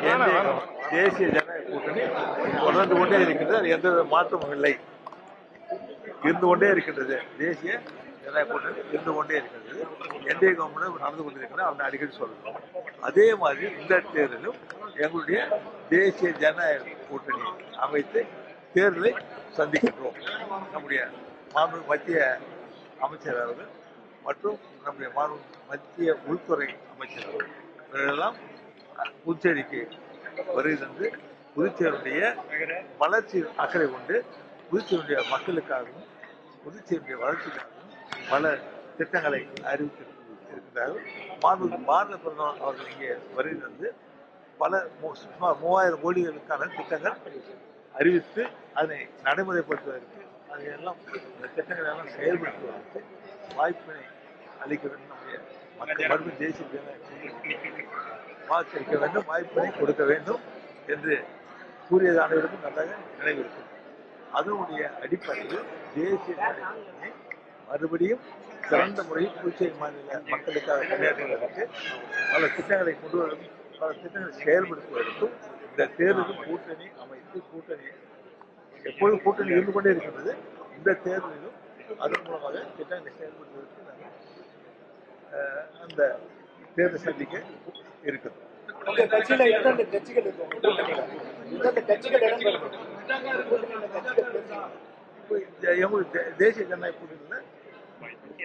தேசிய ஜனநாயக கூட்டணி தொடர்ந்து கொண்டே இருக்கின்றது. அது எந்த மாற்றமும் இல்லை, இருந்து கொண்டே இருக்கின்றது. தேசிய ஜனநாயக கூட்டணி இருந்து கொண்டே இருக்கிறது. என்டிஏ கவர்மெண்ட் நடந்து கொண்டிருக்கிறது. அவனை அடிக்கடி சொல்லணும். அதே மாதிரி இந்த தேர்தலும் எங்களுடைய தேசிய ஜனநாயக கூட்டணி அமைத்து தேர்தலை சந்திக்கின்றோம். நம்முடைய மத்திய அமைச்சர் அவர்கள் மற்றும் நம்முடைய மத்திய உள்துறை அமைச்சர் இவர்களெல்லாம் புதுச்சேரிக்கு வருகை தந்து புதுச்சேரியுடைய வளர்ச்சி அக்கறை கொண்டு புதுச்சேரியுடைய மக்களுக்காகவும் புதுச்சேரியுடைய வளர்ச்சிக்காகவும் பல திட்டங்களை அறிவித்திருக்கிறார்கள். பாரத பிரதமர் அவர்கள் இங்கே வருகை தந்து பல சுமார் 3000 கோடிகளுக்கான திட்டங்கள் அறிவித்து அதனை நடைமுறைப்படுத்துவதற்கு அதையெல்லாம் திட்டங்களை எல்லாம் செயல்படுத்துவதற்கு வாய்ப்பினை அளிக்க வேண்டும். நம்முடைய மறுபடியும் தேசிய வாக்களிக்க வேண்டும், வாய்ப்பினை கொடுக்க வேண்டும் என்று கூறியது அனைவருக்கும் நன்றாக நினைவிருக்கும். அதனுடைய அடிப்படையில் தேசிய ஜனநாயக மறுபடியும் சிறந்த முறையில் புதுச்சேரி மாநில மக்களுக்காக பணியாற்றுவதற்கு பல திட்டங்களை கொண்டு வருவதற்கும் பல திட்டங்களை செயல்படுத்துவதற்கும் இந்த தேர்தலில் கூட்டணி அமைத்து கூட்டணி எப்பொழுதும் கூட்டணி இருந்து கொண்டே இருக்கின்றது. இந்த தேர்தலிலும் அதன் மூலமாக திட்டங்களை செயல்படுத்துவதற்கு அந்த தேர்தல் சந்திக்க இருக்குது. தேசிய ஜனநாயக கூட்டணியில்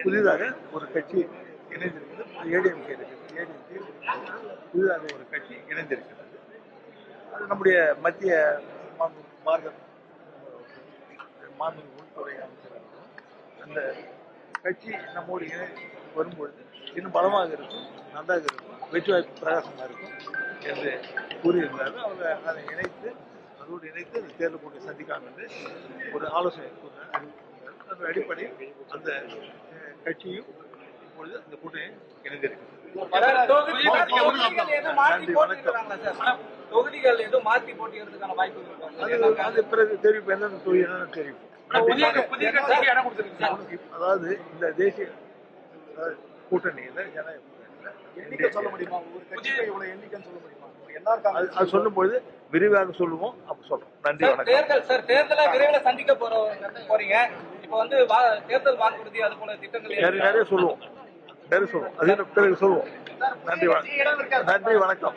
புதிதாக ஒரு கட்சி இணைந்திருக்கிறது. ஏடிஎம்கே இருக்கிறது. ஏடிஎம்கே புதிதாக ஒரு கட்சி இணைந்திருக்கிறது. அது நம்முடைய மத்திய மாநில உள்துறை அமைச்சர் அந்த கட்சி நம்மோடு வரும்பொழுது இன்னும் பலமாக இருக்கும், நன்றாக இருக்கும், வெற்றி வாய்ப்பு பிரகாசமாக இருக்கும் என்று கூறியிருந்தார்கள். அவங்க அதை அதோடு இணைத்து அந்த தேர்தல் கூட்டத்தை சந்திக்காமல் என்று ஒரு ஆலோசனை அதன் அடிப்படையில் அந்த கட்சியும் இப்பொழுது அந்த கூட்டணி இணைந்திருக்கிறது. தொகுதிகள் எதுவும் மாற்றி போட்டிக்கிறதுக்கான வாய்ப்பு அது பிறகு தெரிவிப்பு என்னென்ன தொகுதி என்னென்ன தெரிவிப்பு. அதாவது இந்த தேசிய கூட்டணியில ஜனநாயக எண்ணிக்கை சொல்ல முடியுமா? ஒரு கட்சியில இவ்வளவு எண்ணிக்கைன்னு சொல்ல முடியுமா? அது சொல்லும் பொழுது விரிவாக சொல்லுவோம். அப்ப சொல்றோம். நன்றி, வணக்கம். தேர்தலை விரைவில் சந்திக்க போறீங்க. இப்ப வந்து தேர்தல் வாக்குறுதி அது போல திட்டங்கள் நிறைய சொல்லுவோம். அது பிறகு சொல்லுவோம். நன்றி, வணக்கம்.